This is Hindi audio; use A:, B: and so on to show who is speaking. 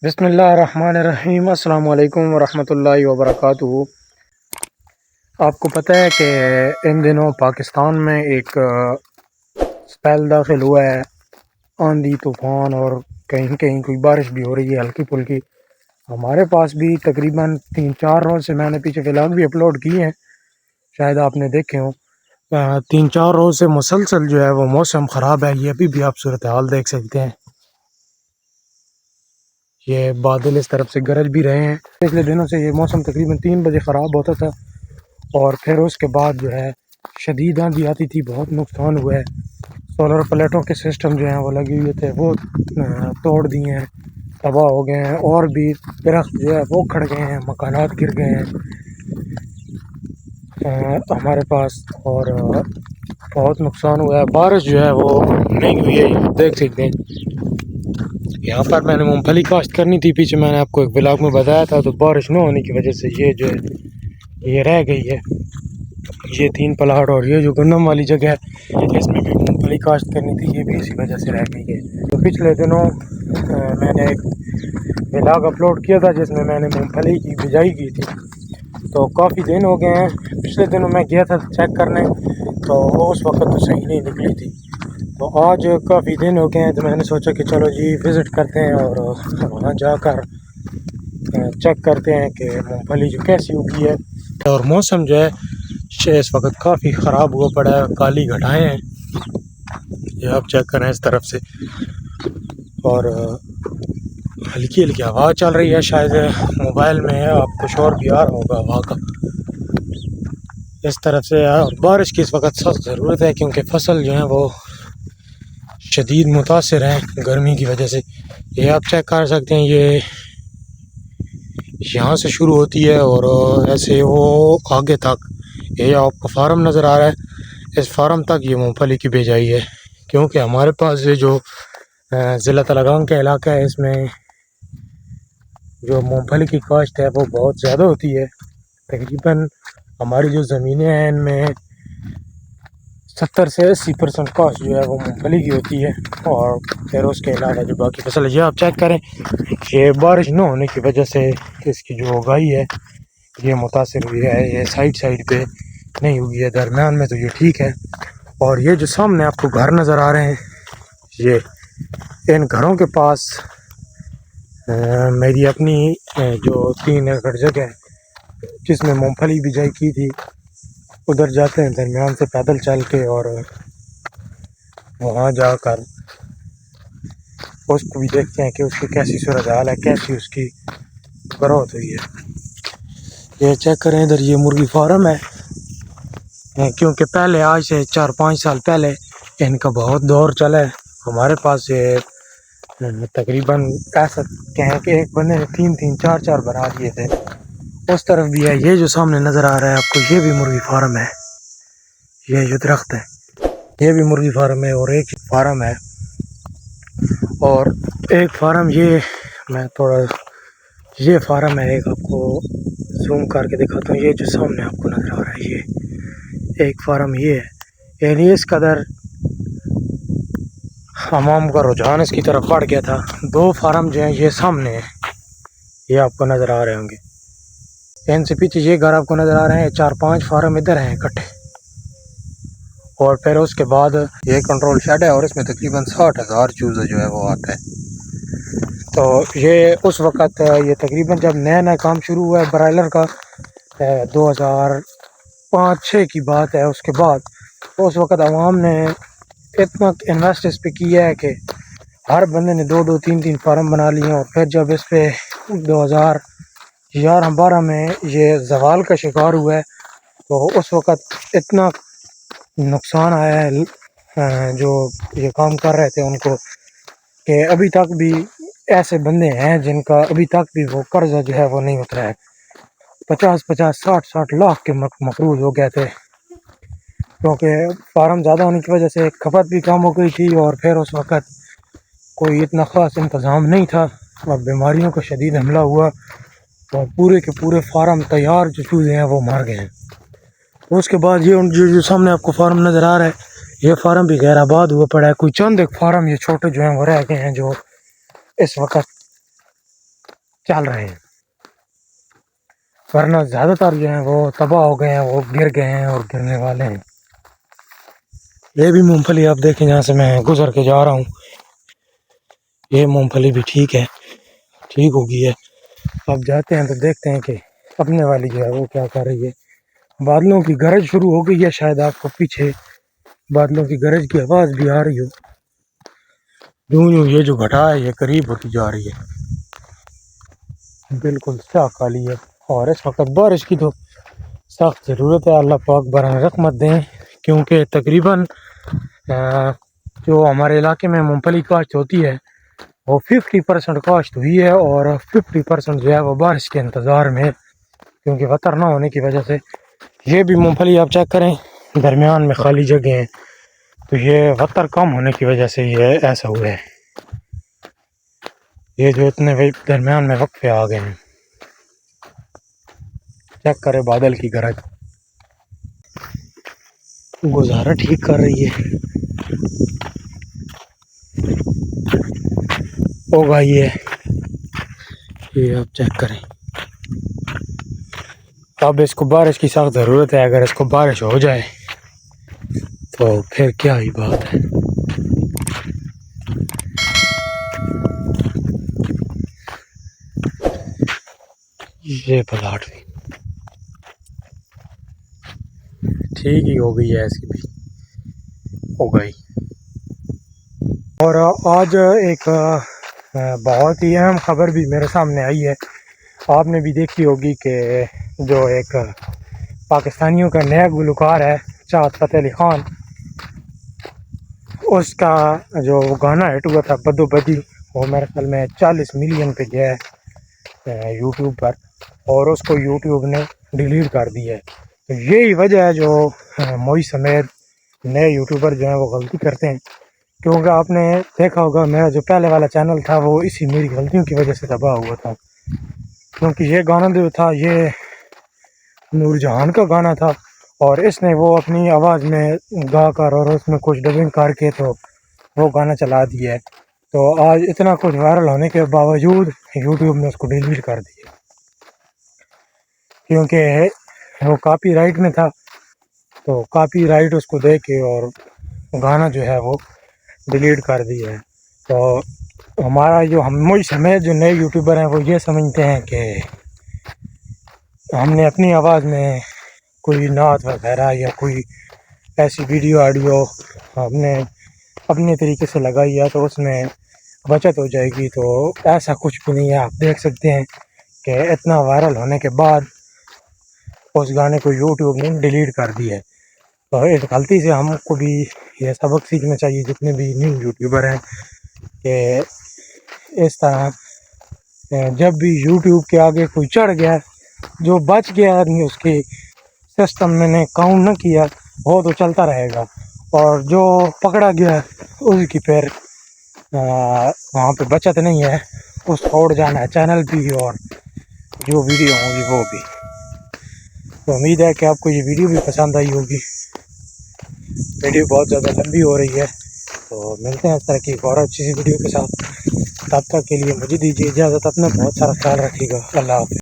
A: बिस्मिल्लाहिर्रहमानिर्रहीम अस्सलाम वालेकुम वरहमतुल्लाहि वबरकातुहू। आपको पता है कि इन दिनों पाकिस्तान में एक स्पेल दाखिल हुआ है, आंधी तूफ़ान और कहीं कहीं कोई बारिश भी हो रही है हल्की फुल्की। हमारे पास भी तकरीबन 3-4 रोज़ से मैंने पीछे व्लॉग भी अपलोड किए हैं, शायद आपने देखे हों। 3-4 रोज़ से मुसलसल जो है वो मौसम ख़राब है। ये अभी भी आप सूरत हाल देख सकते हैं, ये बादल इस तरफ से गरज भी रहे हैं। पिछले दिनों से ये मौसम तकरीबन 3 बजे ख़राब होता था और फिर उसके बाद जो है शदीद आंधी आती थी, बहुत नुकसान हुआ है। सोलर प्लेटों के सिस्टम जो हैं वो लगे हुए थे, वो तोड़ दिए हैं, तबाह हो गए हैं। और भी दरख्त जो है वो खड़ गए हैं, मकानात गिर गए हैं हमारे पास, और बहुत नुकसान हुआ है। बारिश जो है वो नहीं हुई है, आप देख सकते हैं। यहाँ पर मैंने मूंगफली काश्त करनी थी, पीछे मैंने आपको एक ब्लॉग में बताया था, तो बारिश न होने की वजह से ये जो है ये रह गई है, ये 3 प्लाट। और ये जो गंदम वाली जगह है इसमें भी मूंगफली काश्त करनी थी, ये भी इसी वजह से रह गई है। तो पिछले दिनों मैंने एक ब्लॉग अपलोड किया था जिसमें मैंने मूंगफली की बिजाई की थी, तो काफ़ी दिन हो गए हैं। पिछले दिनों मैं गया था चेक करने, तो उस वक्त तो सही नहीं निकली थी। तो आज काफ़ी दिन हो गए हैं, तो मैंने सोचा कि चलो जी विज़िट करते हैं और वहाँ जाकर चेक करते हैं कि मूंगफली जो कैसी उगी है। और मौसम जो है इस वक्त काफ़ी ख़राब हुआ पड़ा है, काली घटाएं हैं, ये आप चेक करें इस तरफ से। और हल्की हल्की हवा चल रही है, शायद मोबाइल में है आपको शोर भी आ रहा होगा हवा का इस तरफ से। और बारिश की इस वक्त सख्त ज़रूरत है, क्योंकि फसल जो है वो शदीद मुतासिर हैं गर्मी की वजह से। ये आप चेक कर सकते हैं, ये यहाँ से शुरू होती है और ऐसे वो आगे तक, ये आपको फार्म नज़र आ रहा है, इस फार्म तक ये मूंगफली की बिजाई है। क्योंकि हमारे पास ये जो ज़िला तलगांव का इलाका है, इसमें जो मूंगफली की काश्त है वो बहुत ज़्यादा होती है। तकरीबन हमारी जो ज़मीनें हैं इनमें 70 से 80% काश्त जो है वो मूंगफली की होती है। और फिर उसके अलावा जो बाकी फसल है, ये आप चेक करें, ये बारिश न होने की वजह से इसकी जो उगाई है ये मुतासिर हुई है। ये साइड पे नहीं हुई है, दरमियान में तो ये ठीक है। और ये जो सामने आपको घर नज़र आ रहे हैं, ये इन घरों के पास मेरी अपनी जो 3 एकड़ जगह है जिसमें मूंगफली बिजाई की थी, उधर जाते हैं दरमियान से पैदल चल के और वहाँ जाकर उसको भी देखते हैं कि उसकी कैसी सूरत हाल है, कैसी उसकी ग्रोथ हुई है। ये चेक करें इधर, ये मुर्गी फार्म है, क्योंकि पहले आज से 4-5 साल पहले इनका बहुत दौर चला है। हमारे पास ये तकरीबन ऐसा कहें कि एक बंदे ने 3-3 4-4 बना दिए थे। उस तरफ भी है, ये जो सामने नज़र आ रहा है आपको, ये भी मुर्गी फार्म है। ये जो दरख्त है ये भी मुर्गी फार्म है, और एक फार्म है, और एक फार्म ये मैं थोड़ा, ये फार्म है एक, आपको जूम करके दिखाता हूँ। ये जो सामने आपको नज़र आ रहा है ये एक फार्म ये है, यानी इस कदर हमाम का रुझान इसकी तरफ बढ़ गया था। 2 फार्म जो हैं ये सामने हैं, ये आपको नज़र आ रहे होंगे। इनसे पीछे ये घर आपको नज़र आ रहे हैं, 4-5 फार्म इधर हैं इकट्ठे। और फिर उसके बाद ये कंट्रोल शेड है और इसमें तकरीबन 60,000 चूज़ा जो है वो आता है। तो ये उस वक़्त ये तकरीबन जब नया नया काम शुरू हुआ है ब्रायलर का, 2005-6 की बात है। उसके बाद उस वक़्त आवाम ने इतना इन्वेस्ट इस पे किया है कि हर बंदे ने 2-2 3-3 फार्म बना लिए हैं। और फिर जब इस पे 2011-12 में ये जवाल का शिकार हुआ है, तो उस वक़्त इतना नुकसान आया है जो ये काम कर रहे थे उनको, कि अभी तक भी ऐसे बंदे हैं जिनका अभी तक भी वो कर्जा जो है वो नहीं उतरा है। 50-50 60-60 लाख के मकरूज हो गए थे, क्योंकि फार्म ज़्यादा होने की वजह से खपत भी कम हो गई थी। और फिर उस वक़्त कोई इतना ख़ास इंतज़ाम नहीं था और बीमारियों का शदीद हमला हुआ और पूरे के पूरे फार्म तैयार जो चूज़े हैं वो मर गए हैं। उसके बाद ये जो सामने आपको फार्म नज़र आ रहा है, ये फार्म भी गैर आबाद हुआ पड़ा है। कोई चंद एक फार्म ये छोटे जो हैं वो रह गए हैं, जो इस वक्त चल रहे हैं, वरना ज़्यादातर जो हैं वो तबाह हो गए हैं, वो गिर गए हैं और गिरने वाले हैं। ये भी मूंगफली आप देखें, जहाँ से मैं गुजर के जा रहा हूँ, ये मूंगफली भी ठीक है, ठीक हो गई है। अब जाते हैं तो देखते हैं कि अपने वाली जो है वो क्या कर रही है। बादलों की गरज शुरू हो गई है, शायद आपको पीछे बादलों की गरज की आवाज़ भी आ रही हो। यूं यूं ये जो घटा है ये करीब होती जा रही है, बिल्कुल स्याह काली है। और इस वक्त बारिश की तो सख्त ज़रूरत है, अल्लाह पाक बरन रहमत दें, क्योंकि तकरीबन जो हमारे इलाके में मूंगफली काश्त होती है वो 50% काश्त हुई है, और 50% जो है वो बारिश के इंतज़ार में, क्योंकि वतर ना होने की वजह से। ये भी मूंगफली आप चेक करें, दरमियान में खाली जगह हैं, तो ये वतर कम होने की वजह से ये ऐसा हुआ है। ये जो इतने दरमियान में वक्फे आ गए हैं, चेक करें बादल की गरज, गुजारा ठीक कर रही है। ओ भाई ये आप चेक करें। अब इसको बारिश की सख्त ज़रूरत है, अगर इसको बारिश हो जाए तो फिर क्या ही बात है। ये प्लाट भी ठीक ही हो गई है, ऐसी भी हो गई। और आज एक बहुत ही अहम खबर भी मेरे सामने आई है, आपने भी देखी होगी कि जो एक पाकिस्तानियों का नया गुलकार है चाहत फ़तेह अली ख़ान, उसका जो गाना हिट हुआ था बदो बदी, वो मेरे ख्याल में 40 मिलियन पे गया है यूट्यूब पर, और उसको यूट्यूब ने डिलीट कर दिया है। तो यही वजह है जो मोई समेत नए यूट्यूबर जो हैं वो गलती करते हैं, क्योंकि आपने देखा होगा मेरा जो पहले वाला चैनल था वो इसी मेरी गलतियों की वजह से तबाह हुआ था, क्योंकि ये गाना जो था ये नूरजहान का गाना था, और इसने वो अपनी आवाज़ में गा कर और उसमें कुछ डबिंग करके तो वो गाना चला दिया है। तो आज इतना कुछ वायरल होने के बावजूद यूट्यूब ने उसको डिलीट कर दिया, क्योंकि वो कॉपीराइट में था, तो कॉपीराइट उसको दे के और गाना जो है वो डिलीट कर दिया है। तो हमारा जो हम मुझ समेत जो नए यूट्यूबर हैं वो ये समझते हैं कि हमने अपनी आवाज़ में कोई नात वगैरह या कोई ऐसी वीडियो ऑडियो हमने अपने तरीके से लगाई है तो उसमें बचत हो जाएगी। तो ऐसा कुछ भी नहीं है। आप देख सकते हैं कि इतना वायरल होने के बाद उस गाने को यूट्यूब ने डिलीट कर दिया है। तो इस गलती से हमको भी ये सबक सीखना चाहिए, जितने भी न्यू यूट्यूबर हैं, कि इस तरह जब भी यूट्यूब के आगे कोई चढ़ गया, जो बच गया आदमी उसके सिस्टम मैंने काउंट न किया वो तो चलता रहेगा, और जो पकड़ा गया उसकी फिर वहाँ पे बचत नहीं है, उसको उड़ जाना है चैनल भी और जो वीडियो होगी वो भी। तो उम्मीद है कि आपको ये वीडियो भी पसंद आई होगी। वीडियो बहुत ज़्यादा लंबी हो रही है, तो मिलते हैं इस तरह की एक और अच्छी सी वीडियो के साथ। तब तक के लिए मुझे दीजिए इजाज़त, अपना बहुत सारा ख्याल रखिएगा। अल्लाह हाफ़िज़।